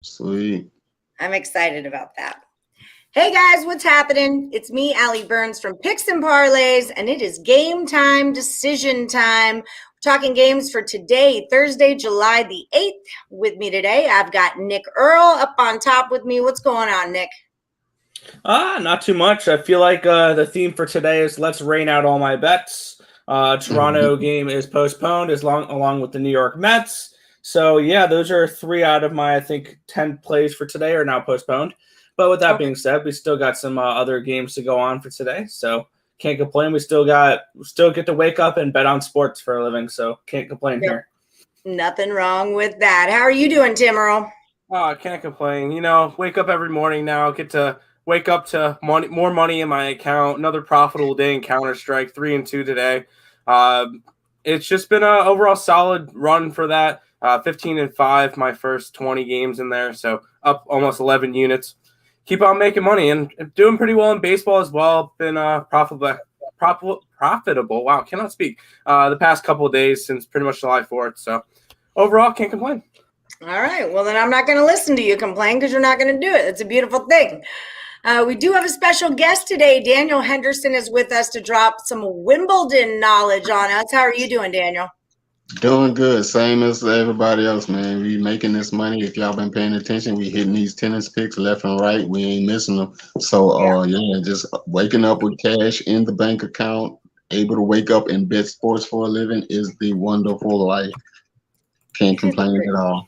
Sweet. I'm excited about that. Hey guys, what's happening? It's me, Allie Burns from Picks and Parlays, and it is game time, decision time. We're talking games for today, Thursday, July the 8th. With me today, I've got Nick Earle up on top with me. What's going on, Nick? Not too much. I feel like the theme for today is let's rain out all my bets. Toronto game is postponed along with the New York Mets. So, yeah, those are 3 out of my, I think, 10 plays for today are now postponed. But with that being said, we still got some other games to go on for today. So, can't complain. We still get to wake up and bet on sports for a living. So, can't complain here. Nothing wrong with that. How are you doing, Tim Earle? Oh, I can't complain. Wake up every morning now, get to wake up to more money in my account, another profitable day in Counter-Strike, 3-2 today. It's just been an overall solid run for that. 15-5, my first 20 games in there, so up almost 11 units. Keep on making money and doing pretty well in baseball as well. Been profitable. Wow, cannot speak. The past couple of days since pretty much July 4th. So overall, can't complain. All right. Well, then I'm not going to listen to you complain because you're not going to do it. It's a beautiful thing. We do have a special guest today. Danaiel Henderson is with us to drop some Wimbledon knowledge on us. How are you doing, Danaiel? Doing good. Same as everybody else, man. We making this money. If y'all been paying attention, we hitting these tennis picks left and right. We ain't missing them. So, just waking up with cash in the bank account, able to wake up and bet sports for a living is the wonderful life. Can't complain at all.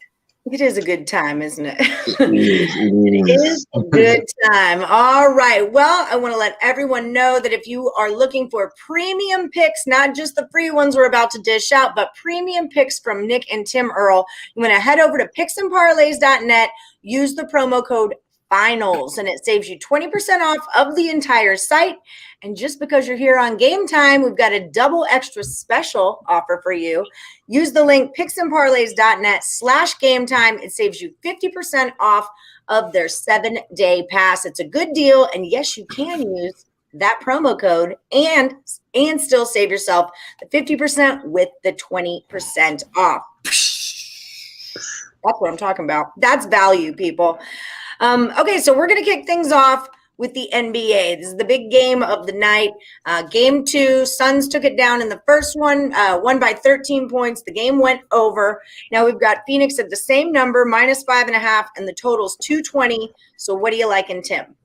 It is a good time, isn't it? It is a good time. All right. Well, I want to let everyone know that if you are looking for premium picks, not just the free ones we're about to dish out, but premium picks from Nick and Tim Earle, you want to head over to picksandparlays.net, use the promo code FINALS, and it saves you 20% off of the entire site. And just because you're here on Game Time, we've got a double extra special offer for you. Use the link picksandparlays.net/game time. It saves you 50% off of their 7-day pass. It's a good deal. And yes, you can use that promo code and still save yourself the 50% with the 20% off. That's what I'm talking about. That's value, people. Okay, so we're going to kick things off with the NBA. This is the big game of the night. Game 2, Suns took it down in the first one, won by 13 points. The game went over. Now we've got Phoenix at the same number, -5.5, and the total's 220. So what do you like in Tim?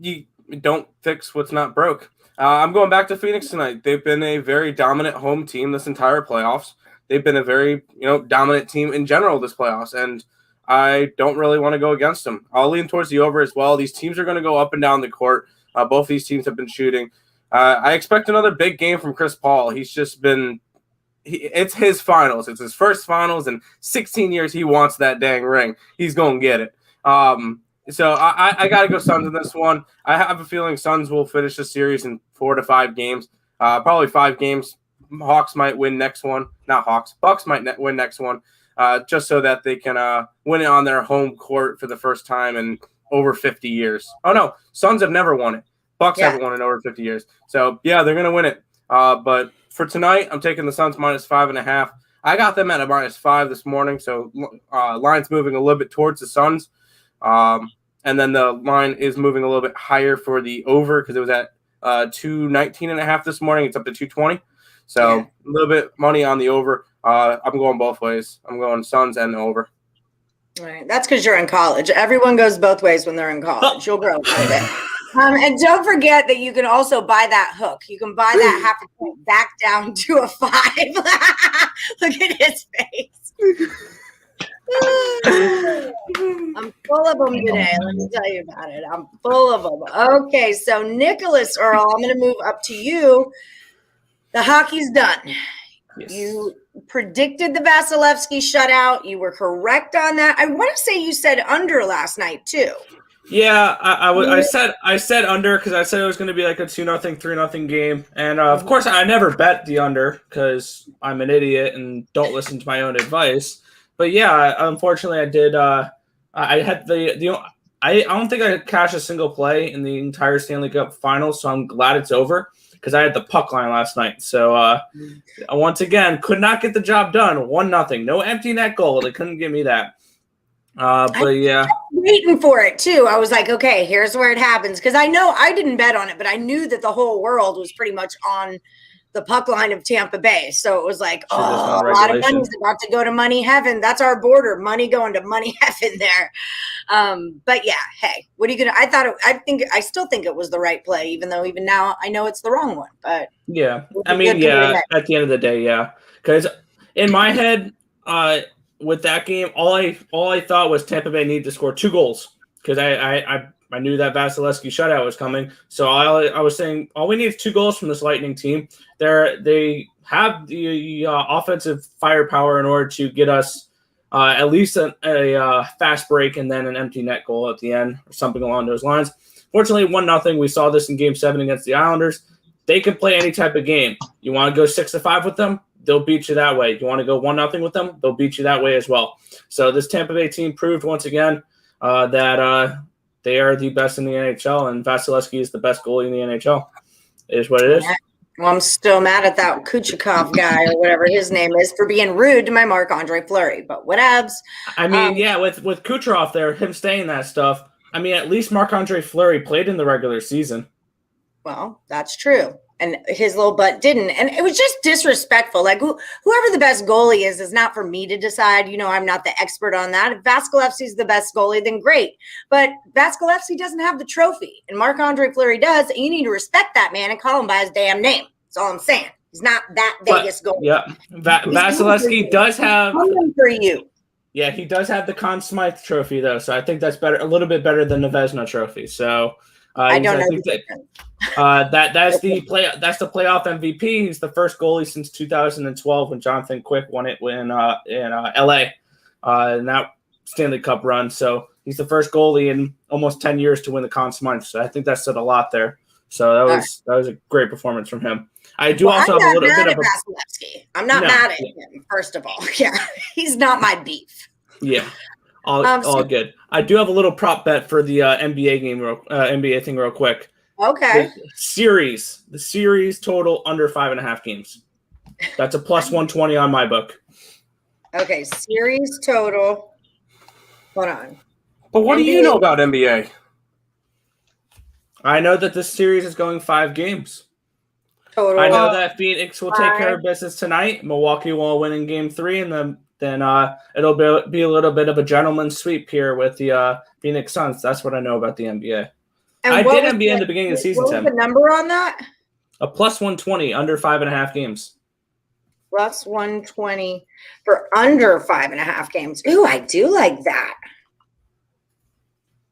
You don't fix what's not broke. I'm going back to Phoenix tonight. They've been a very dominant home team this entire playoffs. They've been a very dominant team in general this playoffs, and I don't really want to go against them. I'll lean towards the over as well. These teams are going to go up and down the court. Both these teams have been shooting. I expect another big game from Chris Paul. He's just been it's his finals. It's his first finals in 16 years. He wants that dang ring. He's going to get it. So I got to go Suns in this one. I have a feeling Suns will finish the series in 4 to 5 games, probably 5 games. Hawks might win next one. Not Hawks. Bucks might win next one. Just so that they can win it on their home court for the first time in over 50 years. Oh, no. Suns have never won it. Bucks haven't won it in over 50 years. So, yeah, they're going to win it. But for tonight, I'm taking the Suns -5.5. I got them at a -5 this morning, so line's moving a little bit towards the Suns. And then the line is moving a little bit higher for the over because it was at 219.5 this morning. It's up to 220. So a little bit money on the over. I'm going both ways. I'm going Suns and over. All right. That's because you're in college. Everyone goes both ways when they're in college. You'll grow up with it. And don't forget that you can also buy that hook. You can buy that half a point back down to a 5. Look at his face. I'm full of them today. Let me tell you about it. I'm full of them. Okay. So Nicholas Earle, I'm going to move up to you. The hockey's done. Yes. You predicted the Vasilevsky shutout. You were correct on that. I want to say you said under last night too. Yeah, I said under because I said it was going to be like a 2-0, 3-0 game, and of course I never bet the under because I'm an idiot and don't listen to my own advice. But yeah, unfortunately I did. I had I don't think I cashed a single play in the entire Stanley Cup Finals, so I'm glad it's over. Because I had the puck line last night. So, once again, could not get the job done. 1-0. No empty net goal. They couldn't give me that. But yeah, waiting for it too. I was like, okay, here's where it happens, because I know I didn't bet on it, but I knew that the whole world was pretty much on the puck line of Tampa Bay. So it was like, Should this oh, one a lot of regulation. money's about to go to money heaven. That's our border, money going to money heaven there. But yeah, hey, what are you gonna? I still think it was the right play, even though even now I know it's the wrong one. But yeah, it'll I be mean, good to yeah. remember. At the end of the day, yeah, because in my head, with that game, all I thought was Tampa Bay needed to score 2 goals because I knew that Vasilevsky shutout was coming. So I was saying all we need is 2 goals from this Lightning team. They have the offensive firepower in order to get us at least a fast break and then an empty net goal at the end or something along those lines. Fortunately, 1-0. We saw this in Game 7 against the Islanders. They can play any type of game. You want to go 6-5 with them? They'll beat you that way. You want to go 1-0 with them? They'll beat you that way as well. So this Tampa Bay team proved once again that they are the best in the NHL, and Vasilevsky is the best goalie in the NHL. It is what it is. Well, I'm still mad at that Kuchikov guy or whatever his name is for being rude to my Marc-Andre Fleury, but whatevs. I mean, yeah, with Kucherov there, him saying that stuff, I mean, at least Marc-Andre Fleury played in the regular season. Well, that's true. And his little butt didn't. And it was just disrespectful. Like, whoever the best goalie is not for me to decide. You know, I'm not the expert on that. If Vasilevsky's the best goalie, then great. But Vasilevsky doesn't have the trophy. And Marc-Andre Fleury does. And you need to respect that man and call him by his damn name. That's all I'm saying. He's not that Vegas goalie. Yeah. Vasilevsky does have – for you. Yeah, he does have the Conn Smythe trophy, though. So I think that's better, a little bit better than the Vezina trophy. So I don't know. That's the playoff MVP. He's the first goalie since 2012 when Jonathan Quick won it in LA in that Stanley Cup run. So he's the first goalie in almost 10 years to win the Conn Smythe. So I think that said a lot there. So that was a great performance from him. I do also have a little bit of Vasilevsky. I'm not mad at him. First of all, yeah, he's not my beef. Yeah. All good. I do have a little prop bet for the NBA game, NBA thing, real quick. Okay. The series total under 5.5 games. That's a plus 120 on my book. Okay, series total. Hold on. But what do you know about NBA? I know that this series is going 5 games. Total. I know that Phoenix will take care of business tonight. Milwaukee will win in Game 3, and then it'll be a little bit of a gentleman's sweep here with the Phoenix Suns. That's what I know about the NBA. And I did NBA in the beginning of the season. What was the number on that? A plus 120 under 5.5 games. Plus 120 for under 5.5 games. Ooh, I do like that.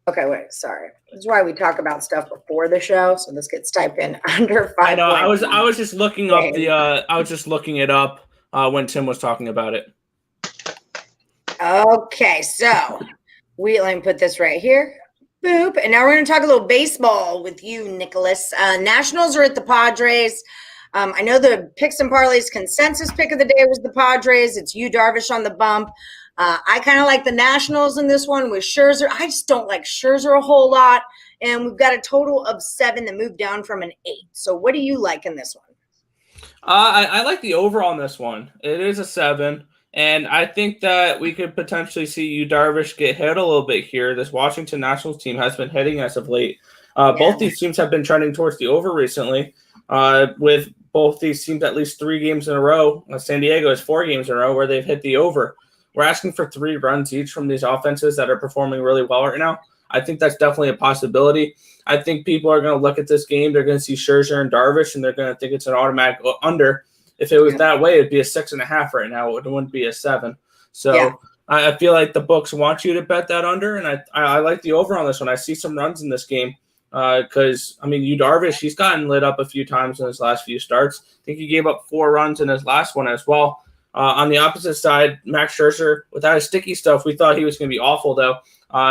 Okay, wait, sorry. This is why we talk about stuff before the show. So this gets typed in under 5. I know. I was just looking up I was just looking it up when Tim was talking about it. Okay, so let me put this right here. Boop. And now we're going to talk a little baseball with you, Nicholas. Nationals are at the Padres. I know the picks and parlays consensus pick of the day was the Padres. It's you, Darvish, on the bump. I kind of like the Nationals in this one with Scherzer. I just don't like Scherzer a whole lot. And we've got a total of 7 that moved down from an 8. So what do you like in this one? I like the over on this one. It is a 7. And I think that we could potentially see you, Darvish, get hit a little bit here. This Washington Nationals team has been hitting as of late. Both these teams have been trending towards the over recently, with both these teams at least 3 games in a row. San Diego is 4 games in a row where they've hit the over. We're asking for 3 runs each from these offenses that are performing really well right now. I think that's definitely a possibility. I think people are going to look at this game. They're going to see Scherzer and Darvish, and they're going to think it's an automatic under. If it was that way, it'd be a 6.5 right now. It wouldn't be a 7. So I feel like the books want you to bet that under, and I like the over on this one. I see some runs in this game because, I mean, you Darvish, he's gotten lit up a few times in his last few starts. I think he gave up 4 runs in his last one as well. On the opposite side, Max Scherzer, without his sticky stuff, we thought he was going to be awful, though.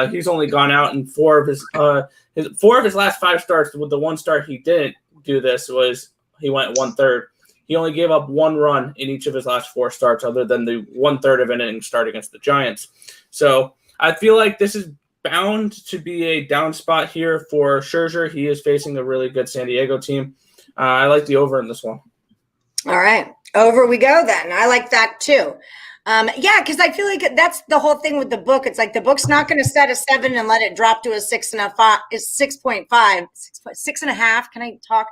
He's only gone out in 4 of his last 5 starts. With the one start he didn't do this was he went 1/3. He only gave up 1 run in each of his last 4 starts, other than the 1/3 of an inning start against the Giants. So I feel like this is bound to be a down spot here for Scherzer. He is facing a really good San Diego team. I like the over in this one. All right. Over we go then. I like that too. Yeah, because I feel like that's the whole thing with the book. It's like the book's not going to set a 7 and let it drop to a 6.5, is 6.5, 6.5. Can I talk?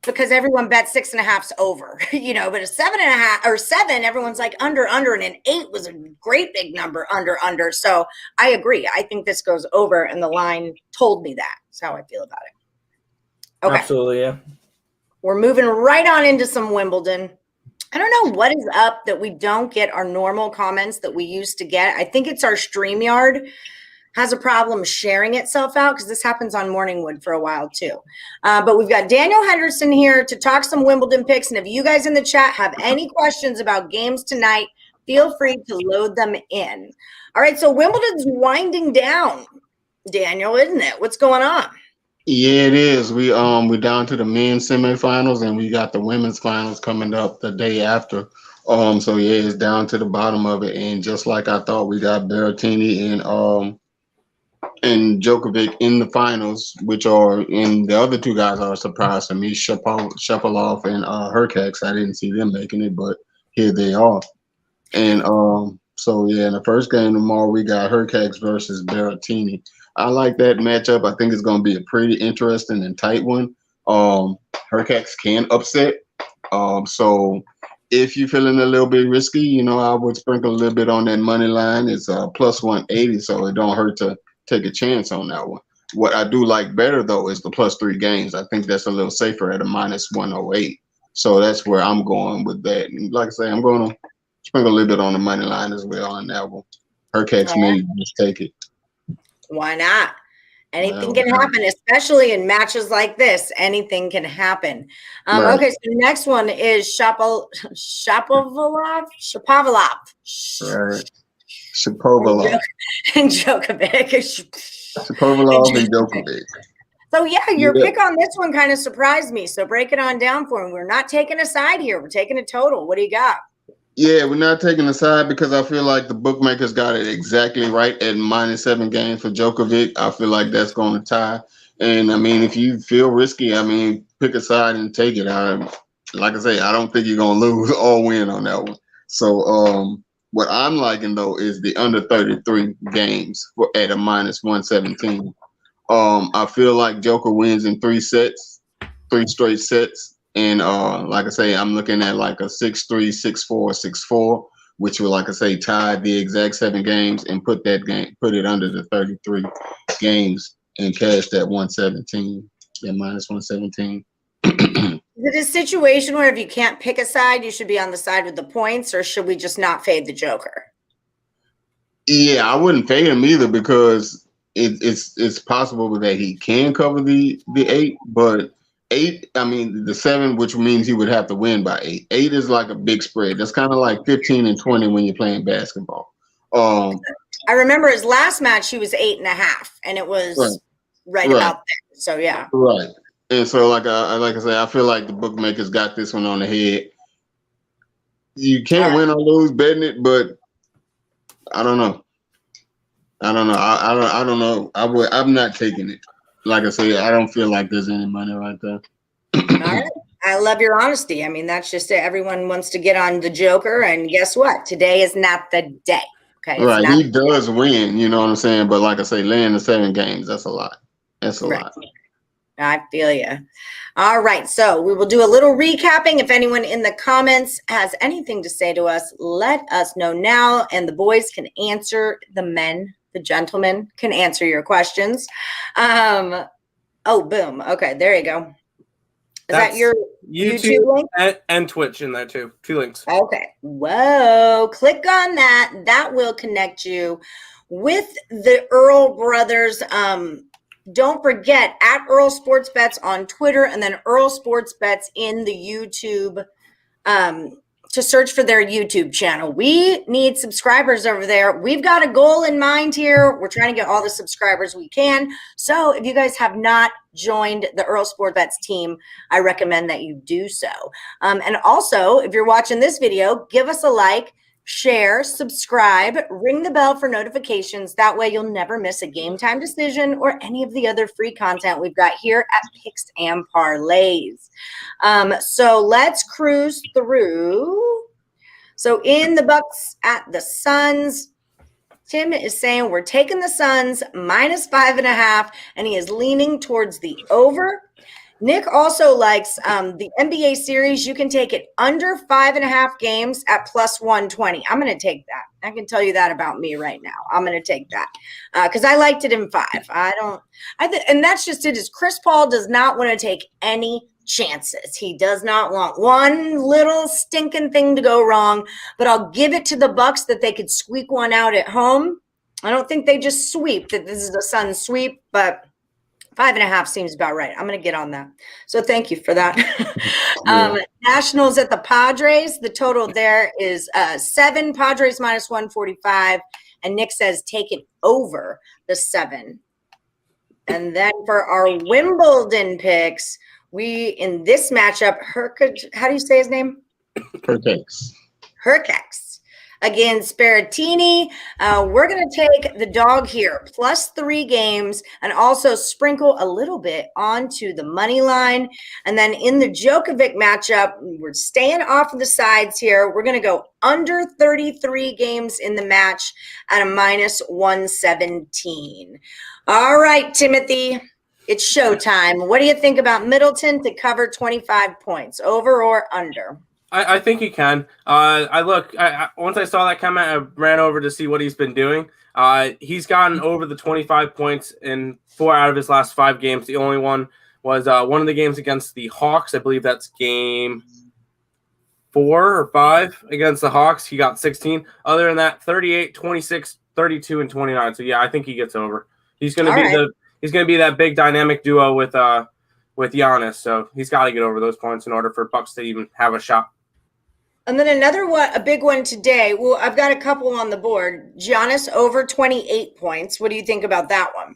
Because everyone bet 6.5's over, but a 7.5 or 7, everyone's like under, and an 8 was a great big number under. So I agree. I think this goes over, and the line told me that. That's how I feel about it. Okay. Absolutely, yeah. We're moving right on into some Wimbledon. I don't know what is up that we don't get our normal comments that we used to get. I think it's our StreamYard has a problem sharing itself out, because this happens on Morningwood for a while too. But we've got Danaiel Henderson here to talk some Wimbledon picks. And if you guys in the chat have any questions about games tonight, feel free to load them in. All right, so Wimbledon's winding down, Danaiel, isn't it? What's going on? Yeah, it is. We're down to the men's semifinals, and we got the women's finals coming up the day after. So yeah, it's down to the bottom of it, and just like I thought, we got Berrettini and Djokovic in the finals, and the other two guys are a surprise to me, Shapovalov and Hurkacz. I didn't see them making it, but here they are. And so yeah, in the first game tomorrow, we got Hurkacz versus Berrettini. I like that matchup. I think it's going to be a pretty interesting and tight one. Hurkacz can upset. So if you're feeling a little bit risky, I would sprinkle a little bit on that money line. It's plus 180, so it don't hurt to take a chance on that one. What I do like better, though, is the plus 3 games. I think that's a little safer at a minus 108. So that's where I'm going with that. And like I say, I'm going to sprinkle a little bit on the money line as well on that one. Hurkacz may just take it. Why not? Anything can happen, especially in matches like this. Anything can happen. Right. Okay, so the next one is Shapovalov. Right. Shapovalov. And Djokovic. Shapovalov and Djokovic. So yeah, your pick on this one kind of surprised me. So break it on down for him. We're not taking a side here. We're taking a total. What do you got? Yeah, we're not taking a side because I feel like the bookmakers got it exactly right at minus 7 games for Djokovic. I feel like that's going to tie. And, I mean, if you feel risky, pick a side and take it. Like I say, I don't think you're going to lose or win on that one. So what I'm liking, though, is the under 33 games at a minus 117. I feel like Joker wins in 3 straight sets. And like I say, I'm looking at like a 6-3, 6-4, 6-4, which will, like I say, tie the exact 7 games and put it under the 33 games and cash that 117, that minus 117. Is it a situation where if you can't pick a side, you should be on the side with the points, or should we just not fade the Joker? Yeah, I wouldn't fade him either because it's possible that he can cover the 8, but 8, the 7, which means he would have to win by 8. 8 is like a big spread. That's kind of like 15 and 20 when you're playing basketball. I remember his last match, he was 8.5, and it was right about there. So yeah. Right. And so like I say, I feel like the bookmakers got this one on the head. You can't win or lose betting it, but I don't know. I don't know. I'm not taking it. Like I say, I don't feel like there's any money right there. All right. I love your honesty. That's just it. Everyone wants to get on the Joker, and guess what? Today is not the day. Okay. Right. He does win, you know what I'm saying? But like I say, laying the 7 games, that's a lot. That's a lot. I feel you. All right. So we will do a little recapping. If anyone in the comments has anything to say to us, let us know now. And the boys can answer, the gentlemen can answer your questions. Boom. Okay, there you go. Is that your YouTube link? And Twitch in there too. 2 links. Okay. Whoa. Click on that. That will connect you with the Earle brothers. Don't forget at Earle Sports Bets on Twitter, and then Earle Sports Bets in the YouTube to search for their YouTube channel. We need subscribers over there. We've got a goal in mind here. We're trying to get all the subscribers we can. So if you guys have not joined the Earle Sports Bets team, I recommend that you do so. And also, if you're watching this video, give us a like, share, subscribe, ring the bell for notifications. That way you'll never miss a game time decision or any of the other free content we've got here at Picks and Parlays. So let's cruise through So in the Bucks at the Suns, Tim is saying we're taking the Suns -5.5, and he is leaning towards the over. Nick also likes the NBA series. You can take it under 5.5 games at +120. I'm going to take that. I can tell you that about me right now. I'm going to take that because I liked it in 5. And that's just it. Is Chris Paul does not want to take any chances. He does not want one little stinking thing to go wrong. But I'll give it to the Bucks that they could squeak one out at home. I don't think they just sweep. That this is a Suns sweep, but 5.5 seems about right. I'm going to get on that. So thank you for that. Nationals at the Padres. The total there is 7. Padres -145. And Nick says take it over the 7. And then for our Wimbledon picks, we in this matchup, how do you say his name? Herkex. Against Berrettini, we're going to take the dog here, +3 games, and also sprinkle a little bit onto the money line. And then in the Djokovic matchup, we're staying off of the sides here. We're going to go under 33 games in the match at a -117. All right, Timothy, it's showtime. What do you think about Middleton to cover 25 points, over or under? I think he can. Once I saw that comment, I ran over to see what he's been doing. He's gotten over the 25 points in 4 out of his last 5 games. The only one was one of the games against the Hawks. I believe that's game 4 or 5 against the Hawks. He got 16. Other than that, 38, 26, 32, and 29. So yeah, I think he gets over. He's going to be that big dynamic duo with Giannis. So he's got to get over those points in order for Bucks to even have a shot. And then another one, a big one today. Well, I've got a couple on the board. Giannis over 28 points. What do you think about that one?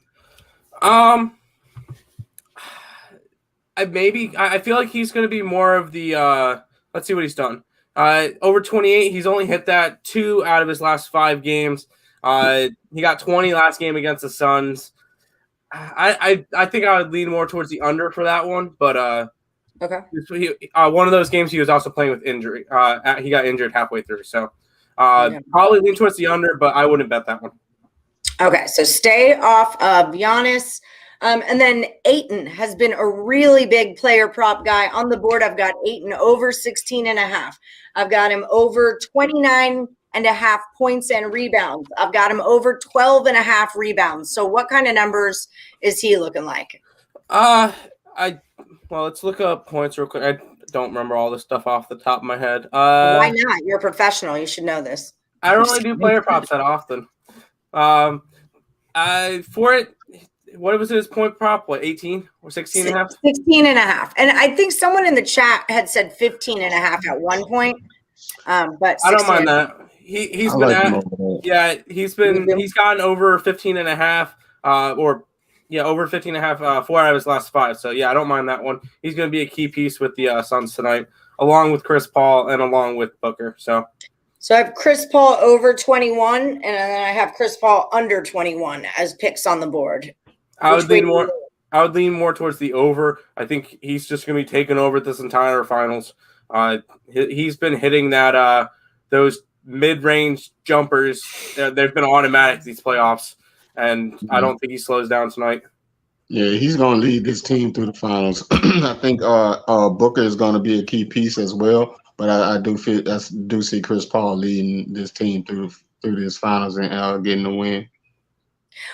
I feel like he's going to be more of the let's see what he's done. Over 28, he's only hit that 2 out of his last 5 games. He got 20 last game against the Suns. I think I would lean more towards the under for that one, but okay. One of those games he was also playing with injury. He got injured halfway through, so probably lean towards the under, but I wouldn't bet that one. Okay, so stay off of Giannis. And then Ayton has been a really big player prop guy. On the board, I've got Ayton over 16.5. I've got him over 29.5 points and rebounds. I've got him over 12.5 rebounds. So what kind of numbers is he looking like? Well, let's look up points real quick. I don't remember all this stuff off the top of my head. Why not? You're a professional. You should know this. I don't really do player props that often. For it, what was his point prop? What, 18 or 16.5? 16.5. And I think someone in the chat had said 15.5 at one point. But I don't mind that. He's gotten over 15.5 over 15.5 4 out of his last 5. So yeah, I don't mind that one. He's going to be a key piece with the Suns tonight, along with Chris Paul and along with Booker. So I have Chris Paul over 21, and then I have Chris Paul under 21 as picks on the board. I would lean more towards the over. I think he's just going to be taking over this entire finals. He's been hitting that those mid-range jumpers. They've been automatic these playoffs, and I don't think he slows down tonight. Yeah, he's going to lead this team through the finals. I think Booker is going to be a key piece as well, but I do see Chris Paul leading this team through this finals and getting the win.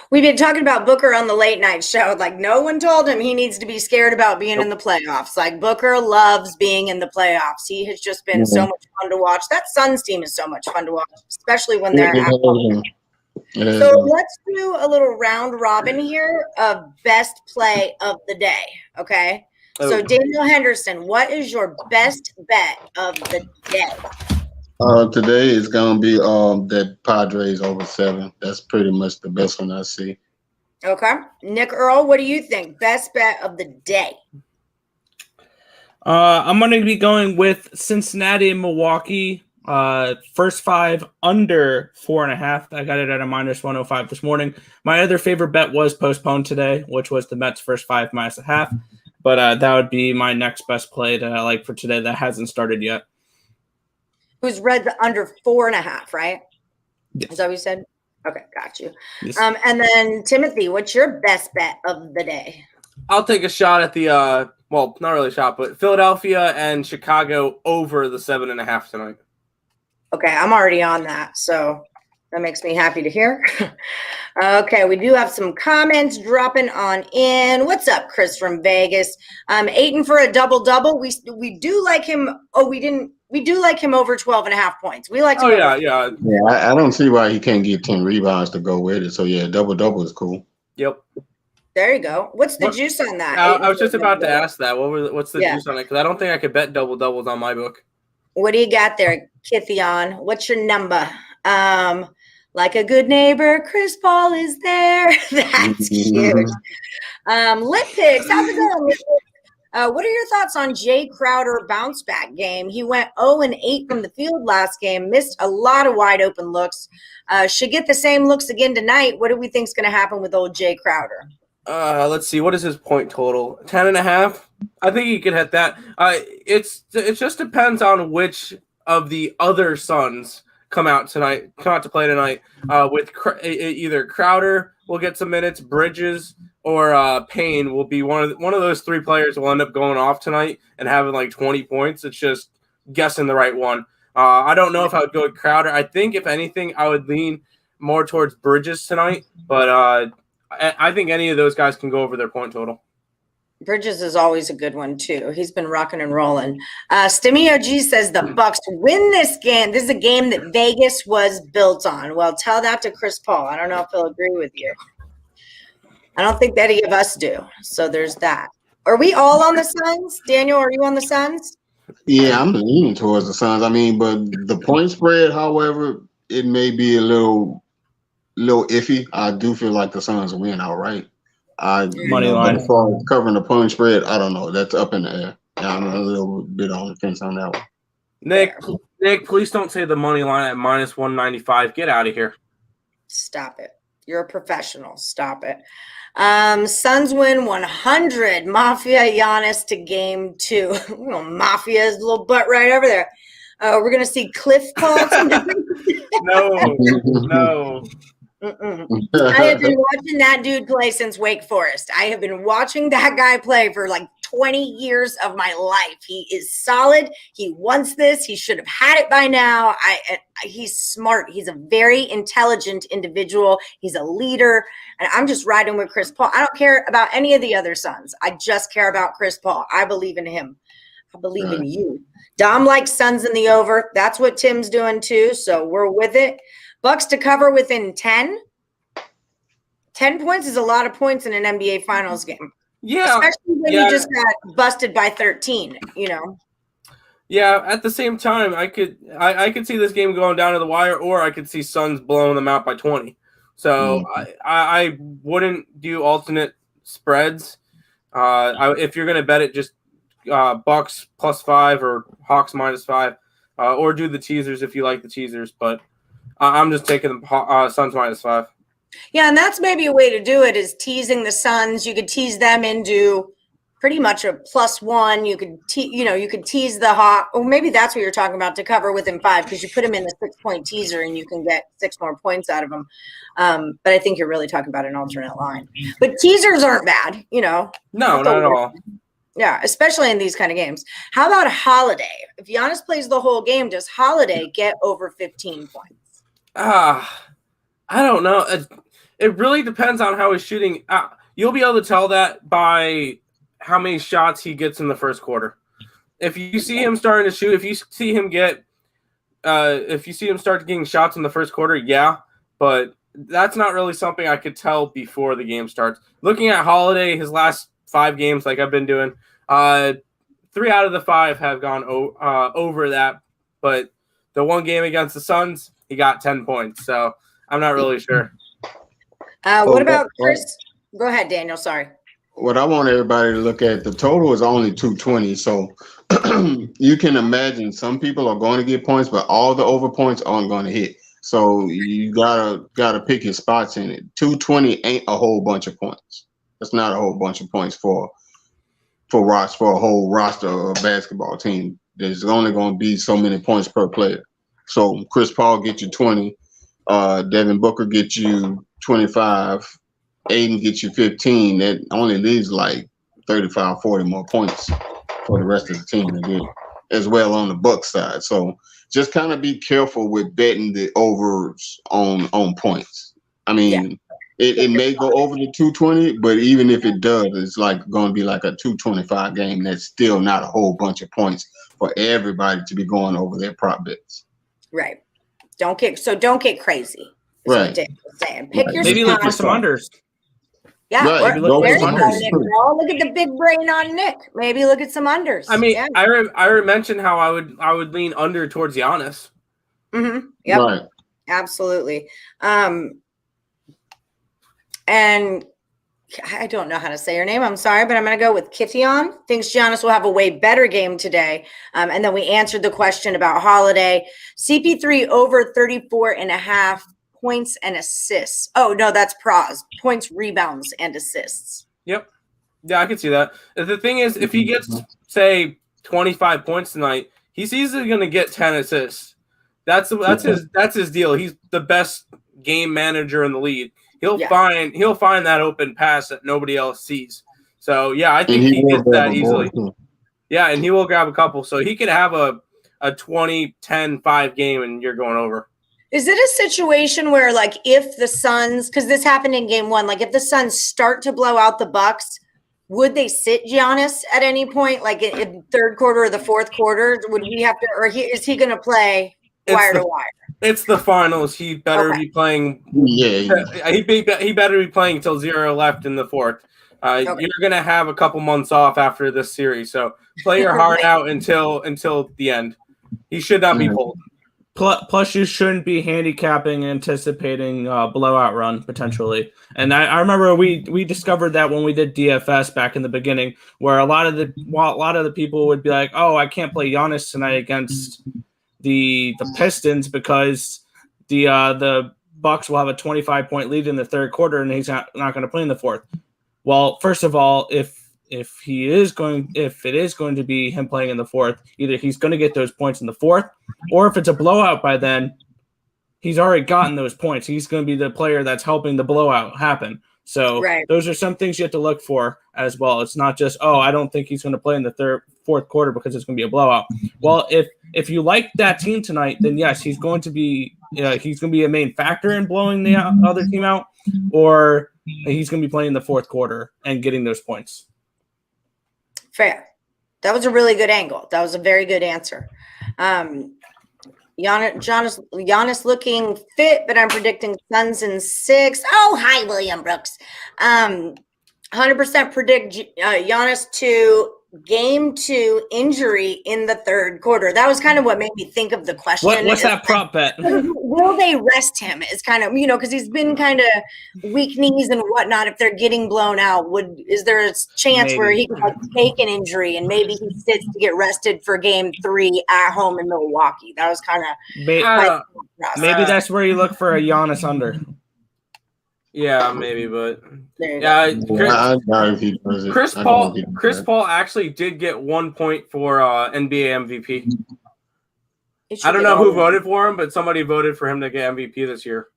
We've been talking about Booker on the late night show. Like, no one told him he needs to be scared about being in the playoffs. Like, Booker loves being in the playoffs. He has just been so much fun to watch. That Suns team is so much fun to watch, especially when they're at home. So let's do a little round robin here of best play of the day, okay? So Danaiel Henderson, what is your best bet of the day? Today is going to be that Padres over 7. That's pretty much the best one I see. Okay. Nick Earle, what do you think? Best bet of the day? I'm going to be going with Cincinnati and Milwaukee. First 5 under 4.5. I got it at a -105 this morning. My other favorite bet was postponed today, which was the Mets first 5 -0.5. But that would be my next best play that I like for today that hasn't started yet. who's read the under 4.5, right? Yes. Is that what you said? Okay, got you. Yes. And then Timothy, what's your best bet of the day? I'll take a shot at the well, not really a shot, but Philadelphia and Chicago over the 7.5 tonight. Okay, I'm already on that, so that makes me happy to hear. Okay, we do have some comments dropping on in. What's up, Chris from Vegas? Aiton for a double-double. We do like him. Oh, we do like him over 12.5 points. We like him. Oh, over. yeah. Yeah, I don't see why he can't get 10 rebounds to go with it. So, yeah, double-double is cool. Yep. There you go. What's the juice on that? I was just about to ask that. What's the Yeah. juice on it? Because I don't think I could bet double-doubles on my book. What do you got there, Kithion? What's your number? Like a good neighbor, Chris Paul is there. That's cute. Lit Picks, how's it going? What are your thoughts on Jay Crowder bounce back game? He went 0-8 from the field last game, missed a lot of wide open looks. Should get the same looks again tonight. What do we think is going to happen with old Jay Crowder? Let's see. What is his point total? 10.5. I think he could hit that. It just depends on which of the other Suns come out to play tonight. With either Crowder will get some minutes, Bridges or Payne will be one of those three players will end up going off tonight and having like 20 points. It's just guessing the right one. I don't know if I would go with Crowder. I think if anything, I would lean more towards Bridges tonight, but I think any of those guys can go over their point total. Bridges is always a good one too. He's been rocking and rolling. Stimmy OG says the Bucks win this game. This is a game that Vegas was built on. Well, tell that to Chris Paul. I don't know if he'll agree with you. I don't think that any of us do. So there's that. Are we all on the Suns? Daniel, are you on the Suns? Yeah, I'm leaning towards the Suns. I mean, but the point spread, however, it may be a little iffy. I do feel like the Suns will win outright. Money line. But as far as covering the point spread, I don't know. That's up in the air. I'm a little bit on the fence on that one. Nick, please don't say the money line at -195. Get out of here. Stop it. You're a professional. Stop it. Suns win 100. Mafia Giannis to game 2. Mafia's little butt right over there. We're going to see Cliff Paul. No. I have been watching that dude play since Wake Forest. I have been watching that guy play for like 20 years of my life. He is solid. He wants this. He should have had it by now. He's smart. He's a very intelligent individual. He's a leader. And I'm just riding with Chris Paul. I don't care about any of the other Suns. I just care about Chris Paul. I believe in him. I believe in you. Dom likes Suns in the over. That's what Tim's doing too. So we're with it. Bucks to cover within 10. 10 points is a lot of points in an NBA Finals game. Yeah. Especially when you just got busted by 13, Yeah, at the same time, I could see this game going down to the wire, or I could see Suns blowing them out by 20. So I wouldn't do alternate spreads. If you're going to bet it, just Bucks +5 or Hawks -5, or do the teasers if you like the teasers. But I'm just taking the Suns -5. Yeah, and that's maybe a way to do it is teasing the Suns. You could tease them into pretty much a +1. You could tease the Hawk, or maybe that's what you're talking about, to cover within 5, because you put them in the 6-point teaser and you can get 6 more points out of them. But I think you're really talking about an alternate line. But teasers aren't bad, No, not at all. Yeah, especially in these kind of games. How about Holiday? If Giannis plays the whole game, does Holiday get over 15 points? I don't know. It really depends on how he's shooting. You'll be able to tell that by how many shots he gets in the first quarter. If you see him starting to shoot, if you see him start getting shots in the first quarter, yeah. But that's not really something I could tell before the game starts. Looking at Holiday, his last 5 games, like I've been doing, 3 out of the 5 have gone over that. But the one game against the Suns, he got 10 points. So I'm not really sure. What about Chris? Go ahead, Daniel. Sorry. What I want everybody to look at, the total is only 220. So you can imagine some people are going to get points, but all the over points aren't going to hit. So you gotta pick your spots in it. 220 ain't a whole bunch of points. That's not a whole bunch of points for a whole roster of a basketball team. There's only going to be so many points per player. So Chris Paul get you 20, Devin Booker get you 25, Aiden gets you 15. That only leaves like 35, 40 more points for the rest of the team to get as well on the Bucks side. So just kind of be careful with betting the overs on points. I mean, it may go over the 220, but even if it does, it's like going to be like a 225 game. That's still not a whole bunch of points for everybody to be going over their prop bets. Right. Don't get crazy. Right. What Dave was saying. Pick your Maybe look for spots. some unders. Yeah, Right. there Go you for go, unders. Nick. Oh, look at the big brain on Nick. Maybe look at some unders. I mean, yeah. I mentioned how I would lean under towards Giannis. Mm-hmm. Yep. Right. Absolutely. And I don't know how to say your name. I'm sorry, but I'm going to go with Kittion. Thinks Giannis will have a way better game today. And then we answered the question about Holiday. CP3 over 34.5 points and assists. Oh, no, that's pros. Points, rebounds, and assists. Yep. Yeah, I can see that. The thing is, if he gets, say, 25 points tonight, he's easily going to get 10 assists. That's his deal. He's the best game manager in the league. He'll find that open pass that nobody else sees. So yeah, I think he gets that easily. Yeah, and he will grab a couple. So he could have a 20-10-5 game and you're going over. Is it a situation where, like, if the Suns, because this happened in game one, like if the Suns start to blow out the Bucks, would they sit Giannis at any point, like in third quarter or the fourth quarter? Would we have to, or is he going to play wire to wire? It's the finals. He better be playing. Yeah. He better be playing until 0 left in the fourth. You're gonna have a couple months off after this series, so play your heart out until the end. He should not be pulled. Plus, you shouldn't be handicapping, anticipating blowout run potentially. And I remember we discovered that when we did DFS back in the beginning, where a lot of the people would be like, "Oh, I can't play Giannis tonight against the Pistons because the Bucks will have a 25-point lead in the third quarter and he's not going to play in the fourth." Well, first of all, if it is going to be him playing in the fourth, either he's going to get those points in the fourth, or if it's a blowout by then, he's already gotten those points. He's going to be the player that's helping the blowout happen. So those are some things you have to look for as well. It's not just, I don't think he's going to play in the fourth quarter because it's going to be a blowout. Well, if you like that team tonight, then yes, he's going to be a main factor in blowing the other team out, or he's going to be playing in the fourth quarter and getting those points. Fair. That was a really good angle. That was a very good answer. Giannis looking fit, but I'm predicting Suns in 6. Oh, hi, William Brooks. 100% predict Giannis to game 2 injury in the third quarter. That was kind of what made me think of the question. What's that prop bet? Will they rest him? Is kind of, because he's been kind of weak knees and whatnot. If they're getting blown out, is there a chance where he could take an injury and maybe he sits to get rested for game 3 at home in Milwaukee? That was kind of maybe that's where you look for a Giannis under. Yeah, maybe, but Chris Paul actually did get 1 point for NBA MVP. I don't know who voted for him, but somebody voted for him to get MVP this year.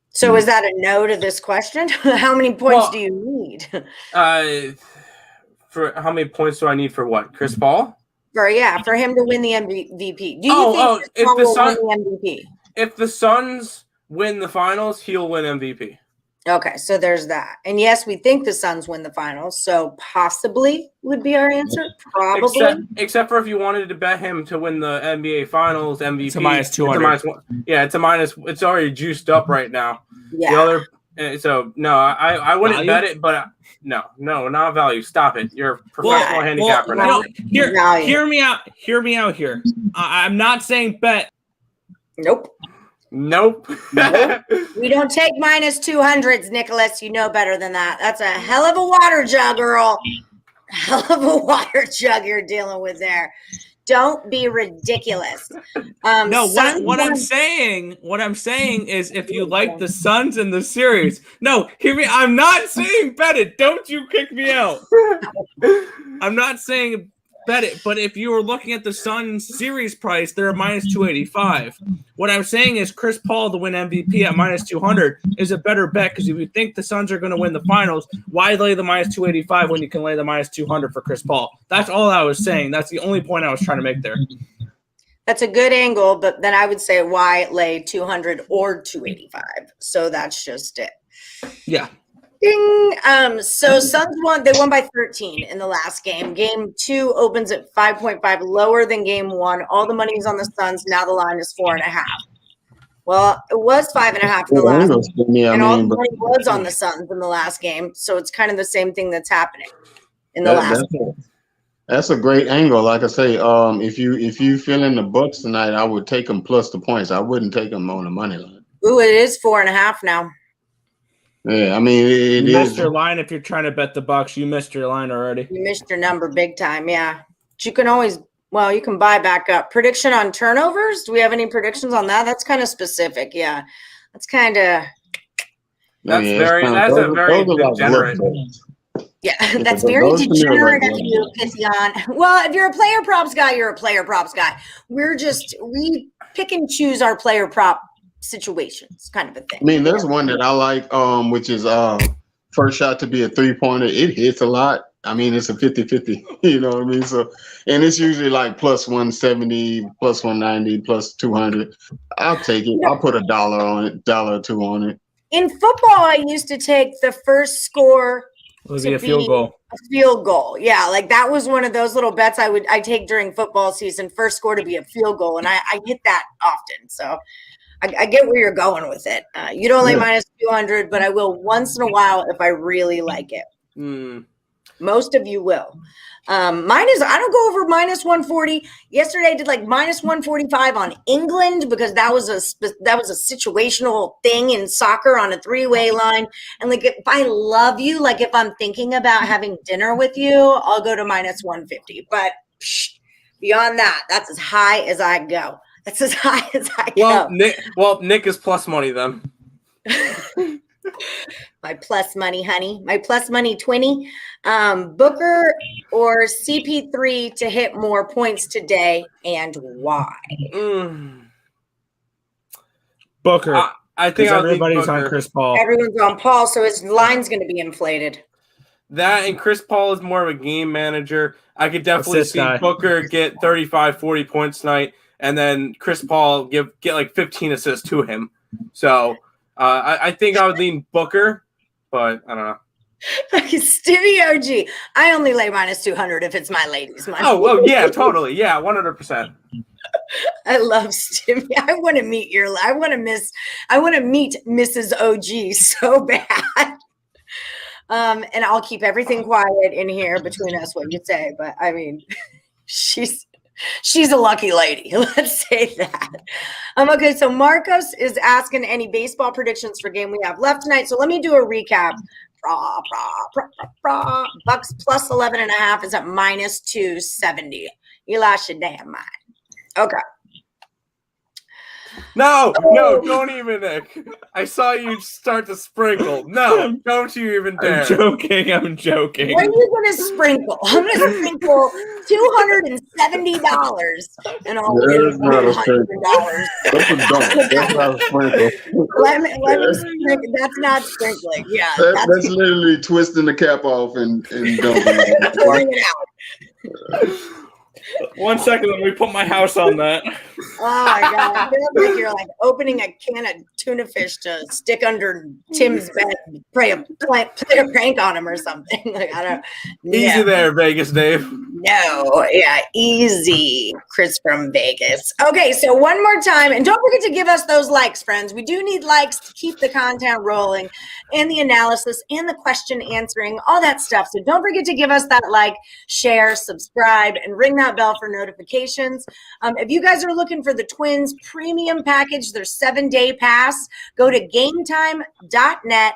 So is that a no to this question? How many points do you need? For how many points do I need for what? Chris Paul? For him to win the MVP. Do you think Chris Paul will win the MVP? If the Suns win the finals, he'll win MVP. Okay, so there's that. And yes, we think the Suns win the finals, so possibly would be our answer. Probably. Except for if you wanted to bet him to win the NBA Finals MVP. It's a minus 200. It's a minus. It's already juiced up right now. Yeah. The other. So no, I wouldn't bet it, but no, not value. Stop it. You're a professional handicapper now. Hear me out. Hear me out here. I'm not saying bet. Nope. We don't take minus 200s, Nicholas. You know better than that. That's a hell of a water jug, Earle. Hell of a water jug you're dealing with there. Don't be ridiculous. What I'm saying is if you like the Suns in the series. No, hear me. I'm not saying bet it. Don't you kick me out. I'm not saying bet it. But if you were looking at the Suns series price, they're at minus 285. What I'm saying is Chris Paul to win MVP at minus 200 is a better bet because if you think the Suns are going to win the finals, why lay the minus 285 when you can lay the minus 200 for Chris Paul? That's all I was saying. That's the only point I was trying to make there. That's a good angle, but then I would say why lay 200 or 285. So that's just it. Yeah. Ding. So Suns won by 13 in the last game. Game 2 opens at 5.5, lower than game 1. All the money's on the Suns. Now the line is 4.5. Well, it was 5.5 in the last game, and all the money was on the Suns in the last game. So it's kind of the same thing that's happening in the last game. That's a great angle. Like I say, if you feel in the Bucks tonight, I would take them plus the points. I wouldn't take them on the money line. Ooh, it is 4.5 now. Yeah, I mean, you missed your line if you're trying to bet the Bucks. You missed your line already. You missed your number big time, yeah. But you can always, you can buy back up. Prediction on turnovers? Do we have any predictions on that? That's kind of specific, yeah. That's kind of. That's a very degenerate. Yeah, that's very degenerate of you, Kithion. Well, if you're a player props guy, you're a player props guy. We pick and choose our player prop situations, kind of a thing. I mean, there's one that I like, which is first shot to be a 3-pointer. It hits a lot. I mean, it's a 50-50, you know what I mean? So, and it's usually like plus 170, plus 190, plus 200. I'll take it. I'll put $1 on it, $1 or $2 on it. In football, I used to take the first score to be a field goal. A field goal. Yeah, like that was one of those little bets I take during football season, first score to be a field goal. And I hit that often. So I get where you're going with it. You don't lay minus 200, but I will once in a while if I really like it. Most of you will. I don't go over minus 140. Yesterday I did like minus 145 on England because that was a situational thing in soccer on a 3-way line. And like if I love you, like if I'm thinking about having dinner with you, I'll go to minus 150. But beyond that, that's as high as I go. That's as high as I go. Nick is plus money then. My plus money, honey. My plus money 20. Booker or CP3 to hit more points today, and why? Booker. I think everybody's on Chris Paul. Everyone's on Paul, so his line's going to be inflated. That and Chris Paul is more of a game manager. I could definitely see Booker get 35, 40 points tonight, and then Chris Paul get like 15 assists to him. So I think I would lean Booker, but I don't know. Stevie OG. I only lay minus 200 if it's my ladies' money. Oh, yeah, totally. Yeah, 100%. I love Stevie. I want to meet Mrs. OG so bad. And I'll keep everything quiet in here between us, what you say. But I mean, she's a lucky lady. Let's say that. Okay, so Marcos is asking any baseball predictions for game we have left tonight. So let me do a recap. Bucks plus 11.5 is at minus 270. You lost your damn mind. Okay. No, don't even, Nick. I saw you start to sprinkle. No, don't you even dare. I'm joking. What are you going to sprinkle? I'm going to sprinkle $270 and I'll win $100. That's not a sprinkle. Let me sprinkle. That's not sprinkling. Yeah. That's literally twisting the cap off and dumping pouring it out. 1 second, let me put my house on that. Oh my God. I feel like you're like opening a can of tuna fish to stick under Tim's bed and play a prank on him or something. Like, I don't Easy there, Vegas Dave. No, yeah, easy, Chris from Vegas. Okay, so one more time, and don't forget to give us those likes, friends. We do need likes to keep the content rolling and the analysis and the question answering, all that stuff. So don't forget to give us that like, share, subscribe, and ring that bell for notifications. If you guys are looking for the Twins premium package, their 7-day pass, go to gametime.net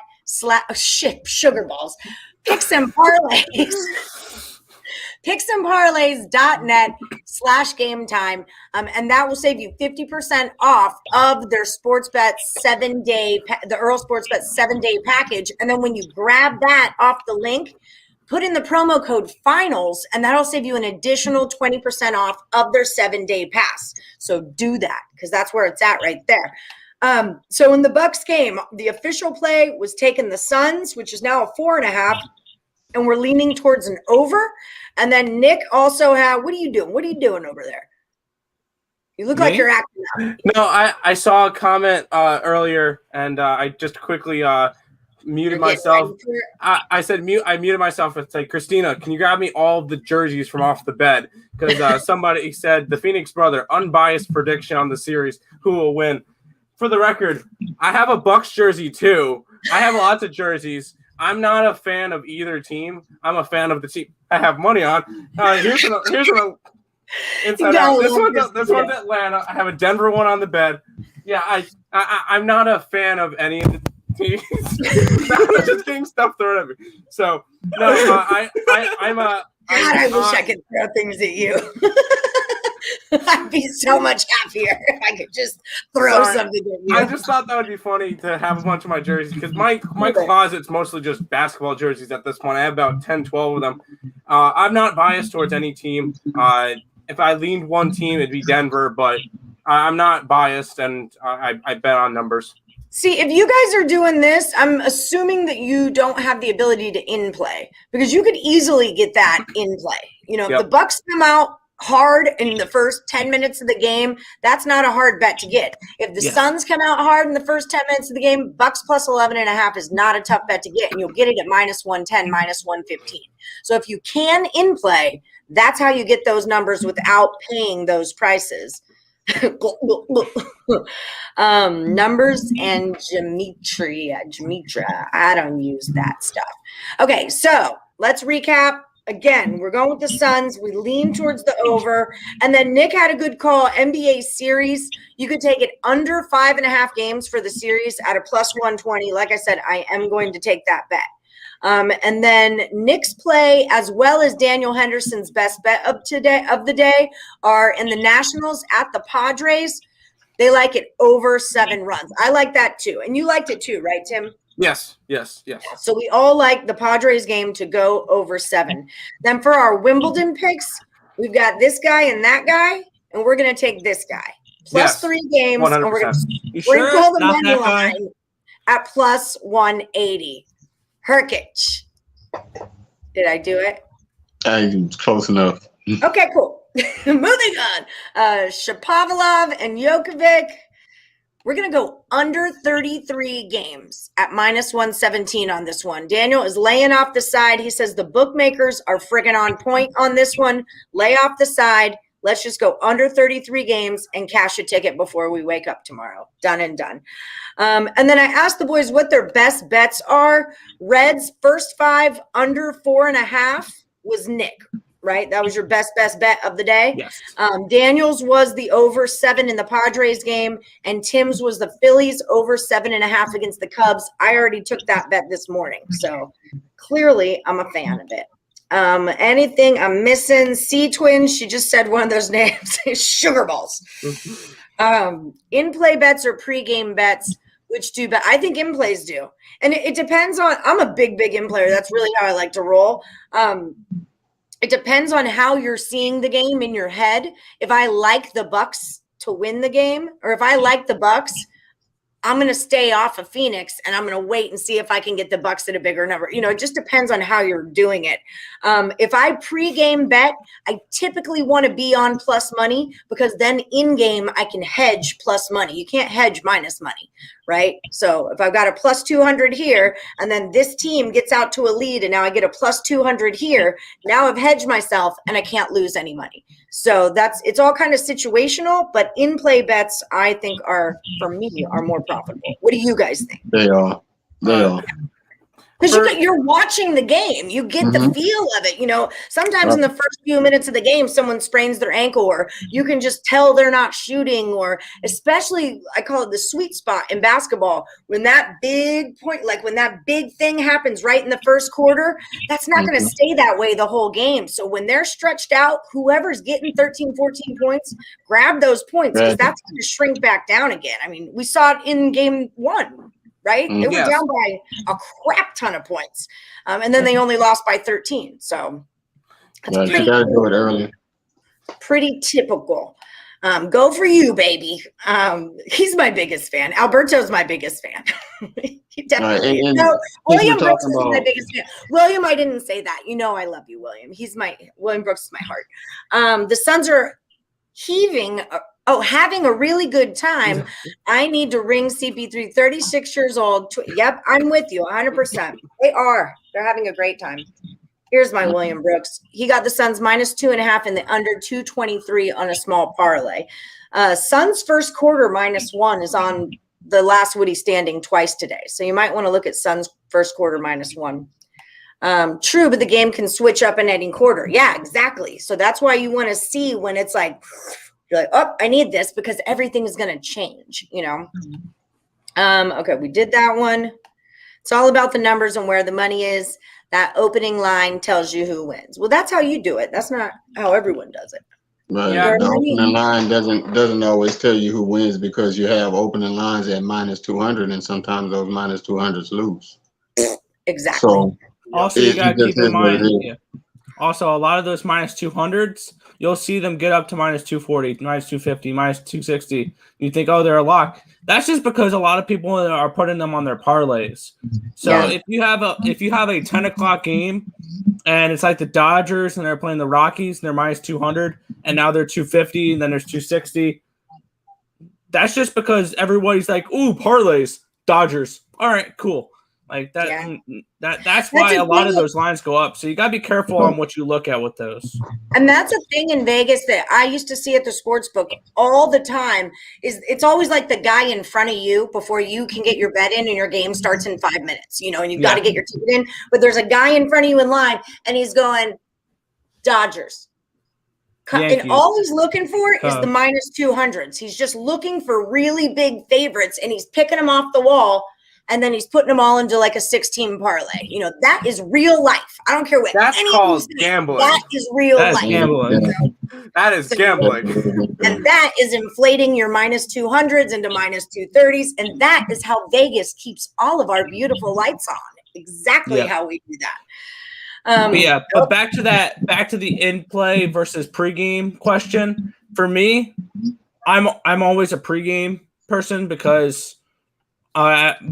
sugar balls. Picks and parlays. picksandparlays.net/gametime. And that will save you 50% off of their sports bet 7-day, the Earle sports bet 7-day package. And then when you grab that off the link, put in the promo code finals, and that'll save you an additional 20% off of their 7-day pass. So do that, because that's where it's at right there. So in the Bucks game, the official play was taking the Suns, which is now a 4.5, and we're leaning towards an over. And then Nick also had, what are you doing? What are you doing over there? You look like you're acting up. No, I saw a comment earlier, and I just quickly muted myself. I said mute. I muted myself. It's like, Christina, can you grab me all of the jerseys from off the bed? Because somebody said the Phoenix brother, unbiased prediction on the series, who will win. For the record, I have a Bucks jersey too. I have lots of jerseys. I'm not a fan of either team. I'm a fan of the team I have money on. Here's an inside out. This one's Atlanta. I have a Denver one on the bed. Yeah, I'm not a fan of any of the teams. I'm just getting stuff thrown at me. So no, I'm a. God, I wish I could throw things at you. I'd be so much happier if I could just throw something at you. I just thought that would be funny to have a bunch of my jerseys, because my closet's mostly just basketball jerseys at this point. I have about 10, 12 of them. I'm not biased towards any team. If I leaned one team, it'd be Denver, but I'm not biased, and I bet on numbers. See, if you guys are doing this, I'm assuming that you don't have the ability to in-play, because you could easily get that in-play. You know, if the Bucks come out hard in the first 10 minutes of the game, that's not a hard bet to get. If the Suns come out hard in the first 10 minutes of the game, Bucks plus 11.5 is not a tough bet to get, and you'll get it at -110, -115. So if you can in-play, that's how you get those numbers without paying those prices. Numbers and gematria. I don't use that stuff. Okay, so let's recap. Again, we're going with the Suns. We lean towards the over. And then Nick had a good call. NBA series, you could take it under 5.5 games for the series at a +120. Like I said, I am going to take that bet. And then Nick's play, as well as Daniel Henderson's best bet of the day, are in the Nationals at the Padres. They like it over 7 runs. I like that too. And you liked it too, right, Tim? Yes. So we all like the Padres game to go over 7. Then for our Wimbledon picks, we've got this guy and that guy, and we're going to take this guy. Plus 3 games. 100%. And we're going to sprinkle the money line at +180. Herkic. Did I do it? Close enough. Okay, cool. Moving on. Shapovalov and Jokovic. We're going to go under 33 games at -117 on this one. Daniel is laying off the side. He says the bookmakers are friggin' on point on this one. Lay off the side. Let's just go under 33 games and cash a ticket before we wake up tomorrow. Done and done. And then I asked the boys what their best bets are. Reds first 5 under 4.5 was Nick, right? That was your best bet of the day. Yes. Daniel's was the over 7 in the Padres game, and Tim's was the Phillies over 7.5 against the Cubs. I already took that bet this morning, so clearly I'm a fan of it. Anything I'm missing? C-Twins, she just said one of those names, Sugar Balls. In-play bets or pregame bets, which do, but I think in-plays do. And it depends on, I'm a big in-player. That's really how I like to roll. It depends on how you're seeing the game in your head. If I like the Bucks to win the game, or if I like the Bucks, I'm going to stay off of Phoenix and I'm going to wait and see if I can get the Bucks at a bigger number. You know, it just depends on how you're doing it. If I pregame bet, I typically want to be on plus money, because then in game I can hedge plus money. You can't hedge minus money, right? So if I've got a plus 200 here and then this team gets out to a lead and now I get a plus 200 here, now I've hedged myself and I can't lose any money. So it's all kind of situational, but in-play bets I think are, for me, are more profitable. What do you guys think? They are. Because you're watching the game. You get the feel of it. You know, sometimes in the first few minutes of the game, someone sprains their ankle, or you can just tell they're not shooting, or especially, I call it the sweet spot in basketball, when that big point, like when that big thing happens right in the first quarter, that's not going to stay that way the whole game. So when they're stretched out, whoever's getting 13, 14 points, grab those points, because that's going to shrink back down again. I mean, we saw it in game 1. right? They were Yes. down by a crap ton of points. And then they only lost by 13. So it's Right, you gotta do it early. pretty typical. Go for you, baby. He's my biggest fan. Alberto's my biggest fan. He definitely is. No, William Brooks is my biggest fan. William, I didn't say that. You know I love you, William. William Brooks is my heart. The Suns are having a really good time. I need to ring CP3, 36 years old. Yep, I'm with you 100%. They're having a great time. Here's my William Brooks. He got the Suns -2.5 and the under 223 on a small parlay. Suns first quarter -1 is on the last Woody standing twice today. So you might want to look at Suns first quarter -1. True, but the game can switch up in any quarter. Yeah, exactly. So that's why you want to see when it's like, you're like, oh, I need this because everything is going to change, you know? Okay, we did that one. It's all about the numbers and where the money is. That opening line tells you who wins. Well, that's how you do it. That's not how everyone does it. Right. Yeah. The opening line doesn't always tell you who wins because you have opening lines at -200 and sometimes those -200s lose. Exactly. So Also, you got to keep in mind, also, a lot of those -200s, you'll see them get up to -240, -250, -260. You think, oh, they're a lock. That's just because a lot of people are putting them on their parlays. So if you have a 10 o'clock game and it's like the Dodgers and they're playing the Rockies and they're -200 and now they're 250 and then there's 260, that's just because everybody's like, ooh, parlays, Dodgers. All right, cool. Like that. Yeah. That's why a lot of those lines go up. So you got to be careful on what you look at with those. And that's a thing in Vegas that I used to see at the sports book all the time. Is it's always like the guy in front of you before you can get your bet in and your game starts in 5 minutes. You know, and you've got to get your ticket in. But there's a guy in front of you in line, and he's going Dodgers. Yankees. And all he's looking for is the -200s. He's just looking for really big favorites, and he's picking them off the wall. And then he's putting them all into like a 16 parlay. You know, that is real life. I don't care what. That's called gambling. That is real life. Gambling. That is gambling. And that is inflating your -200s into -230s. And that is how Vegas keeps all of our beautiful lights on. Exactly how we do that. But back to the in-play versus pregame question. For me, I'm always a pregame person because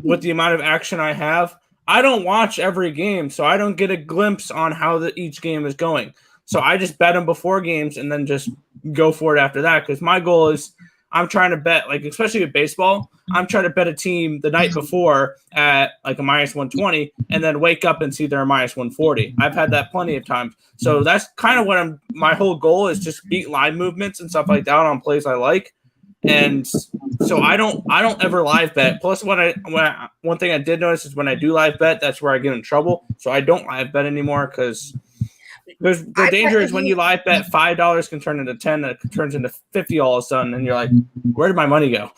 with the amount of action I have, I don't watch every game, so I don't get a glimpse on how each game is going. So I just bet them before games and then just go for it after that. Because my goal is I'm trying to bet, like especially with baseball, I'm trying to bet a team the night before at like a -120 and then wake up and see they're a -140. I've had that plenty of times. So that's kind of what my whole goal is, just beat line movements and stuff like that on plays I like. And so I don't ever live bet. Plus, one thing I did notice is when I do live bet, that's where I get in trouble. So I don't live bet anymore because the danger is when you live bet, $5 can turn into 10, that turns into 50 all of a sudden, and you're like, where did my money go?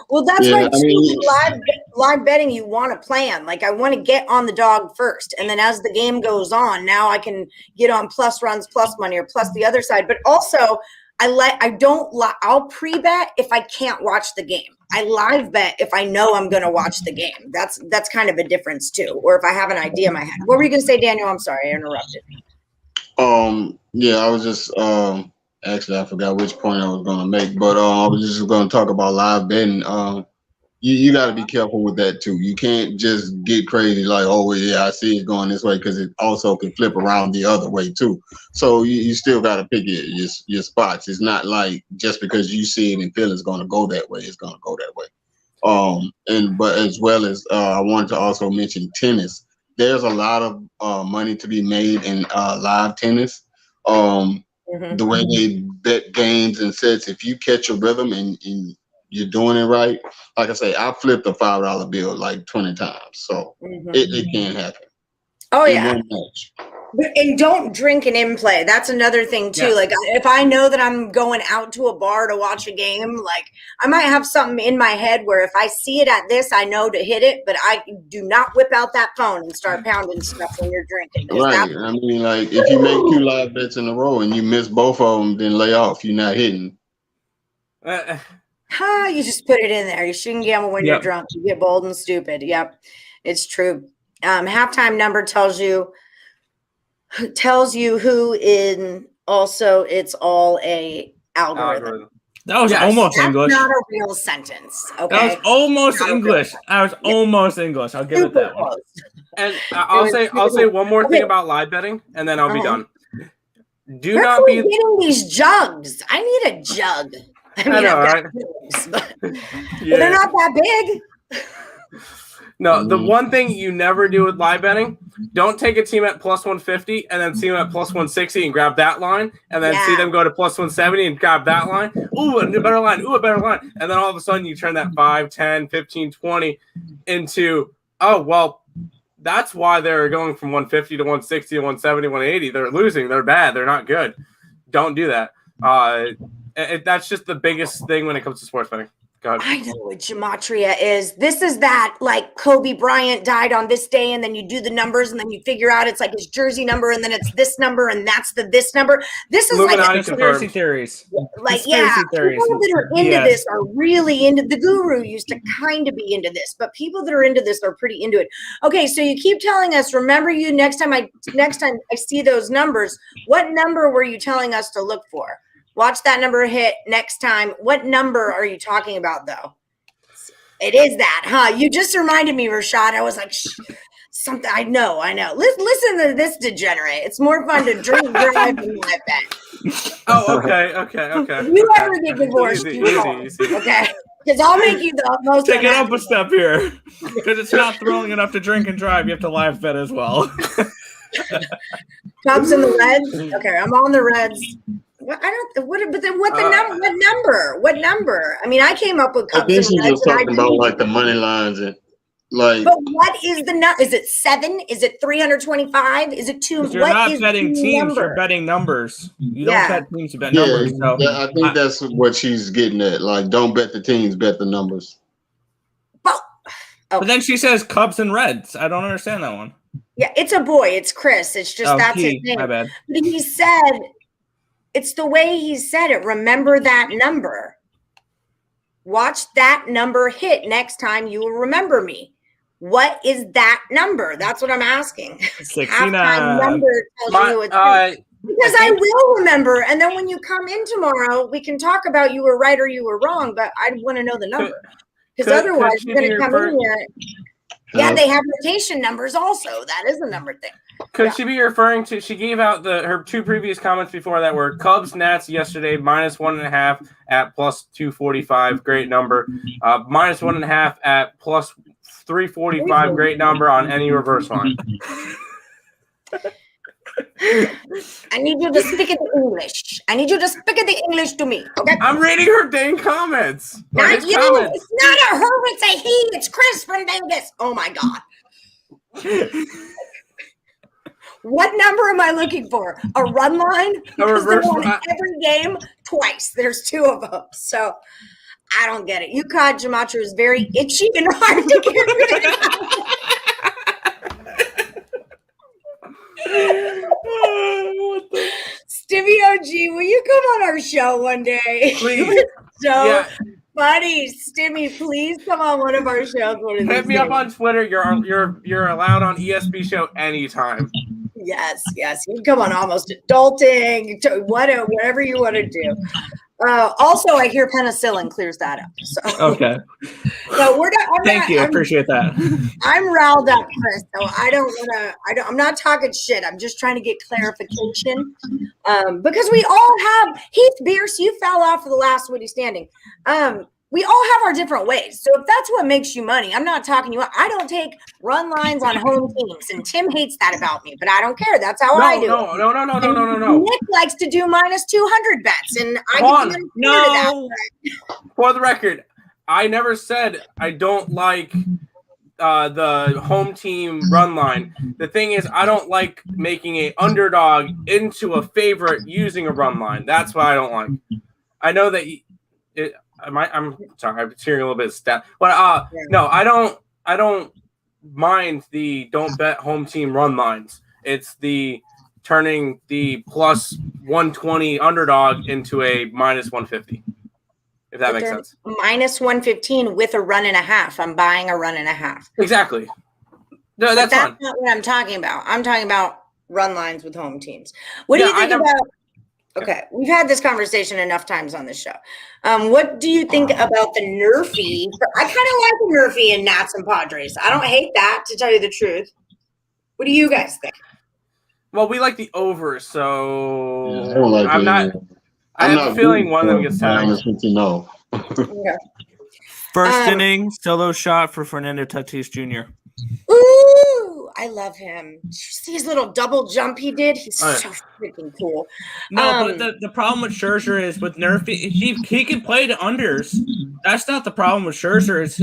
Well, that's live betting. You want to plan. Like I want to get on the dog first, and then as the game goes on, now I can get on plus runs, plus money, or plus the other side. But also, I'll pre-bet if I can't watch the game. I live bet if I know I'm going to watch the game. That's kind of a difference too. Or if I have an idea in my head. What were you going to say, Daniel? I'm sorry, I interrupted. I was just actually I forgot which point I was going to make, but I was just going to talk about live betting. You got to be careful with that too. You can't just get crazy like, oh yeah, I see it going this way, because it also can flip around the other way too. So you still got to pick your spots. It's not like just because you see it and feel it's going to go that way, it's going to go that way. But as well as I wanted to also mention tennis. There's a lot of money to be made in live tennis. The way they bet games and sets, if you catch a rhythm and you're doing it right, like I say, I flipped a $5 bill like 20 times, so it can happen. Oh yeah. And don't drink an in-play. That's another thing too. Yeah. Like if I know that I'm going out to a bar to watch a game, like I might have something in my head where if I see it at this, I know to hit it, but I do not whip out that phone and start pounding stuff when you're drinking. Right. I mean, like if you make 2 live bets in a row and you miss both of them, then lay off. You're not hitting. You just put it in there. You shouldn't gamble when you're drunk. You get bold and stupid. Yep, it's true. Halftime number tells you who in. Also, it's all a algorithm. That was almost English. That's not a real sentence. Okay, that was almost English. Almost English. I'll give it that one. And I'll say one more thing about live betting, and then I'll be done. Do Where not are be we getting these jugs. I need a jug. I mean, I've got jugs, but they're not that big. No, the one thing you never do with live betting, don't take a team at plus 150 and then see them at plus 160 and grab that line, and then see them go to plus 170 and grab that line. Ooh, a better line. Ooh, a better line. And then all of a sudden you turn that 5, 10, 15, 20 into, oh, well, that's why they're going from 150 to 160 to 170, 180. They're losing. They're bad. They're not good. Don't do that. That's just the biggest thing when it comes to sports betting. I know what gematria is. This is that, like, Kobe Bryant died on this day, and then you do the numbers, and then you figure out it's like his jersey number, and then it's this number, and that's this number. This is like conspiracy theories. Like, people that are into this are really into. The guru used to kind of be into this, but people that are into this are pretty into it. Okay, so you keep telling us. Remember, you next time I see those numbers. What number were you telling us to look for? Watch that number hit next time. What number are you talking about, though? It is that, huh? You just reminded me, Rashad. I was like, something. I know. Listen to this degenerate. It's more fun to drink, drive, and live bet. Oh, okay. If you ever get divorced, easy. Okay? Because I'll make you the most. Take it up a step here. Because it's not thrilling enough to drink and drive. You have to live bet as well. Cubs and the Reds. Okay, I'm on the Reds. What number? I mean, I came up with Cubs. I think she's just talking about like the money lines and like. But what is the number? Is it 7? Is it 325? Is it 2? You're not betting teams. You're betting numbers. You don't bet teams. You bet numbers. So I think that's what she's getting at. Like, don't bet the teams, bet the numbers. But then she says Cubs and Reds. I don't understand that one. Yeah, it's a boy. It's Chris. It's just that's his name. My bad. But he said. It's the way he said it. Remember that number. Watch that number hit next time you will remember me. What is that number? That's what I'm asking. 69. Number tells you it's because I will remember. And then when you come in tomorrow, we can talk about you were right or you were wrong, but I want to know the number. Because otherwise you're going to come in here. Yeah, they have rotation numbers also. That is a number thing. Could she be referring to? She gave out her 2 previous comments before that were Cubs Nats yesterday -1.5 at plus 245, great number. -1.5 at plus 345, great number on any reverse line. I need you to speak in English. The English to me. Okay. I'm reading her dang comments. Not you. Comments. It's not a her. It's a he. It's Chris from Vegas. Oh my God. What number am I looking for? A run line? Because they're on every game twice. There's 2 of them. So I don't get it. UConn gematria is very itchy and hard to get rid of. Stevie OG, will you come on our show one day? Please. Buddy, Stimmy, please come on one of our shows. Hit me up on Twitter. You're allowed on ESB show anytime. Yes. You can come on Almost Adulting, whatever you want to do. Also, I hear penicillin clears that up. So. Okay. So we're not. Thank you. I appreciate that. I'm riled up, Chris. So I'm not talking shit. I'm just trying to get clarification. Because we all have Heath Bierce. You fell off for the last Woody Standing. We all have our different ways. So if that's what makes you money, I'm not talking you. I don't take run lines on home teams, and Tim hates that about me, but I don't care. That's how I do. No. Nick likes to do -200 bets, and I give him that. For the record, I never said I don't like the home team run line. The thing is, I don't like making a underdog into a favorite using a run line. That's what I don't like. I know that. I'm sorry, I'm hearing a little bit of stat. But no, I don't mind the don't bet home team run lines. It's the turning the plus 120 underdog into a -150. if that makes sense. Minus 115 with a run and a half. I'm buying a run and a half. Exactly. No, that's not what I'm talking about. I'm talking about run lines with home teams. What do you think about? Okay, we've had this conversation enough times on this show. What do you think about the Nerfy? I kind of like the Nerfy and Nats and Padres. I don't hate that, to tell you the truth. What do you guys think? Well, we like the over, so I don't like I'm not. I have a feeling one of them gets tagged. Okay. First inning, solo shot for Fernando Tatis Jr. Ooh, I love him. Did you see his little double jump he did? He's so freaking cool. No, but the problem with Scherzer is with Nerfy, he can play to unders. That's not the problem with Scherzer. It's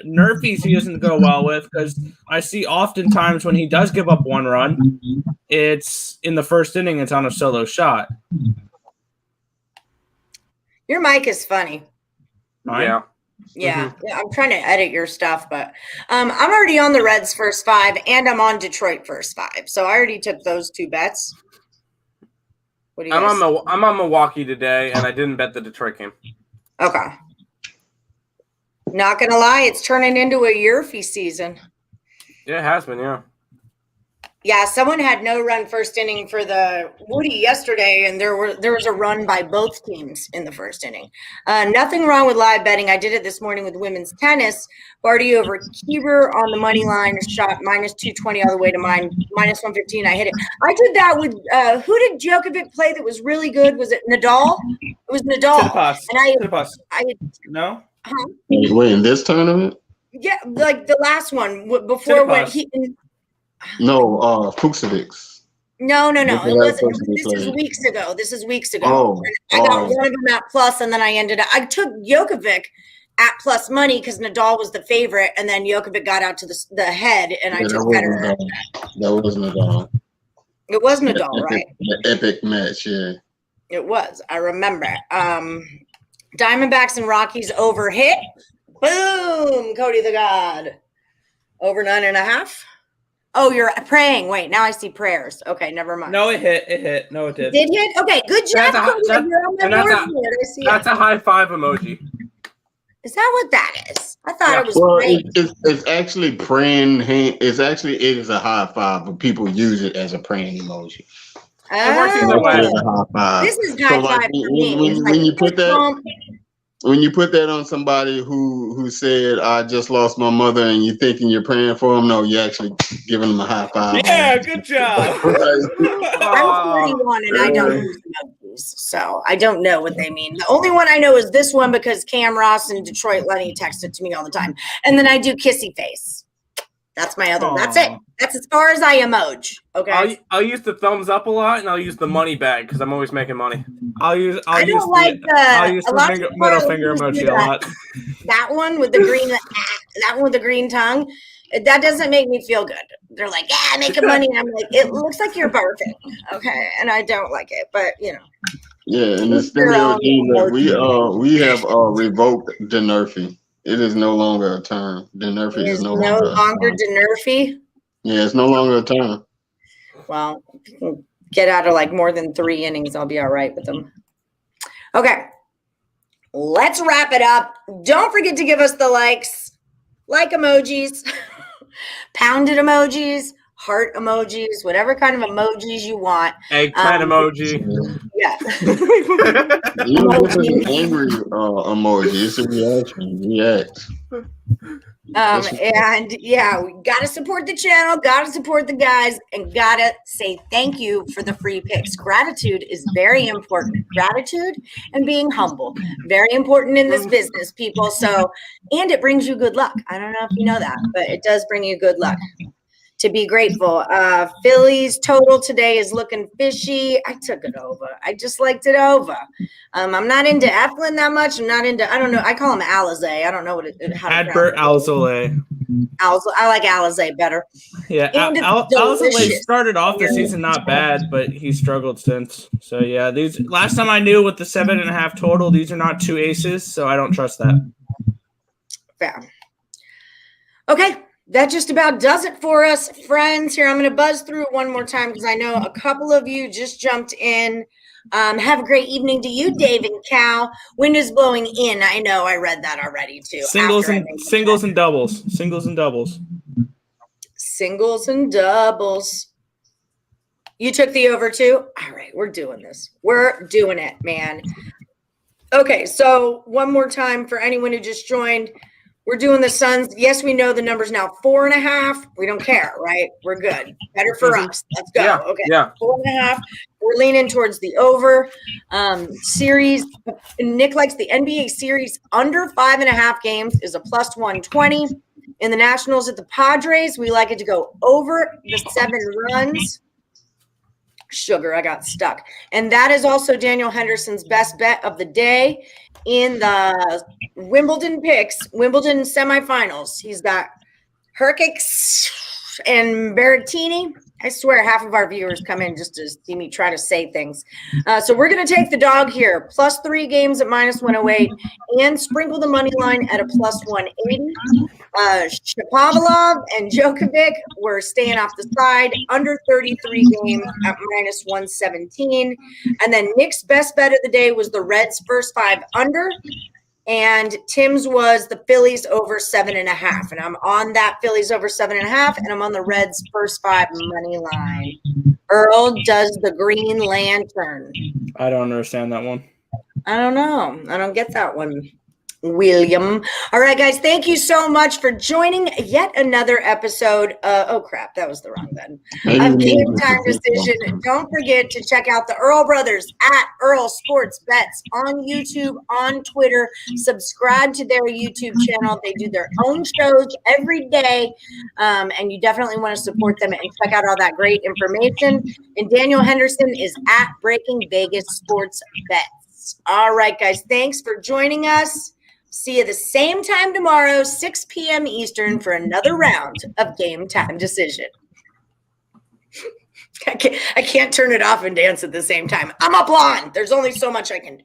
Nerfies he doesn't go well with, because I see oftentimes when he does give up one run, it's in the first inning, it's on a solo shot. Your mic is funny. Yeah. Yeah, I'm trying to edit your stuff, but I'm already on the Reds first 5, and I'm on Detroit first 5. So I already took those 2 bets. What do you guys think? I'm on Milwaukee today, and I didn't bet the Detroit game. Okay. Not gonna lie, it's turning into a Yerfy season. Yeah, it has been. Yeah. Yeah, someone had no run first inning for the Woody yesterday, and there was a run by both teams in the first inning. Nothing wrong with live betting. I did it this morning with women's tennis. Barty over Keeber on the money line, shot minus 220 all the way to mine, minus 115. I hit it. I did that with who did Djokovic play that was really good? Was it Nadal? It was Nadal. No. Huh? Wait, in this tournament? Yeah, like the last one before when he. No, Fuxovic. No. It wasn't. This is weeks ago. I got one of them at plus, and then I took Djokovic at plus money because Nadal was the favorite, and then Djokovic got out to the head, and I took Federer. That was Nadal. It was Nadal, right? The epic match, yeah. It was. I remember. Diamondbacks and Rockies over hit. Boom, Cody the God. Over 9.5. Oh, you're praying. Wait, now I see prayers. Okay, never mind. No, it hit. No, it did. Did hit? Okay, good job. That's a high five emoji. Is that what that is? I thought it was praying. It's actually praying. It is a high five, but people use it as a praying emoji. It works either way. High five. This is high five for me. When you put that on somebody who said, I just lost my mother, and you're thinking you're praying for them, no, you're actually giving them a high five. Yeah, good job. I'm 31 and I don't use emojis, so I don't know what they mean. The only one I know is this one because Cam Ross and Detroit Lenny text it to me all the time. And then I do kissy face. That's my other. That's it. That's as far as I emoji. Okay. I'll use the thumbs up a lot, and I'll use the money bag because I'm always making money. I'll use the middle finger emoji a lot. That one with the green. That one with the green tongue. That doesn't make me feel good. They're like, yeah, making money. And I'm like, it looks like you're barfing. Okay, and I don't like it, but you know. Yeah, and it's still we have revoked the Nerfy. It is no longer a term. Denerfy is no longer Denerfy. Yeah, it's no longer a term. Well, if you can get out of like more than 3 innings, I'll be all right with them. Okay, let's wrap it up. Don't forget to give us the like emojis, pounded emojis, heart emojis, whatever kind of emojis you want. Eggplant emoji. Yeah. You know, it's an angry emoji. It's a reaction. React. And yeah, we gotta support the channel, gotta support the guys, and gotta say thank you for the free picks. Gratitude is very important. Gratitude and being humble, very important in this business, people. So, and it brings you good luck. I don't know if you know that, but it does bring you good luck. To be grateful. Phillies total today is looking fishy. I took it over. I just liked it over. I'm not into Eflin that much. I'm not into, I don't know. I call him Alizé. I don't know Adbert Alzolay. I like Alizé better. Yeah, Alzolay started off the season not bad, but he struggled since. So yeah, these last time I knew with the 7.5 total, these are not 2 aces, so I don't trust that. Fair. Okay. That just about does it for us, friends. Here, I'm going to buzz through it one more time because I know a couple of you just jumped in. Have a great evening to you, Dave and Cal. Wind is blowing in. I know I read that already too. Singles and doubles. Singles and doubles. Singles and doubles. You took the over too? All right, we're doing this. We're doing it, man. Okay, so one more time for anyone who just joined. We're doing the Suns. Yes, we know the number's now 4.5. We don't care, right? We're good. Better for us. Let's go. Yeah, okay. yeah. 4.5. We're leaning towards the over. Series. Nick likes the NBA series under 5.5 games is a plus 120. In the Nationals at the Padres, we like it to go over the 7 runs. Sugar, I got stuck. And that is also Daniel Henderson's best bet of the day in the Wimbledon semifinals. He's got Herkix and Berrettini. I swear half of our viewers come in just to see me try to say things. So we're going to take the dog here, plus 3 games at minus 108 and sprinkle the money line at a plus 180. Shapovalov and Djokovic were staying off the side, under 33 games at minus 117. And then Nick's best bet of the day was the Reds' first 5 under. And Tim's was the Phillies over 7.5. And I'm on that Phillies over 7.5, and I'm on the Reds first 5 money line. Earle does the Green Lantern. I don't understand that one. I don't know. I don't get that one, William. All right, guys, thank you so much for joining yet another episode. Oh, crap, that was the wrong button. Of Game Time Decision. Don't forget to check out the Earle Brothers at Earle Sports Bets on YouTube, on Twitter. Subscribe to their YouTube channel. They do their own shows every day, and you definitely want to support them and check out all that great information. And Daniel Henderson is at Breaking Vegas Sports Bets. All right, guys, thanks for joining us. See you the same time tomorrow, 6 p.m. Eastern, for another round of Game Time Decision. I can't turn it off and dance at the same time. I'm a blonde. There's only so much I can do.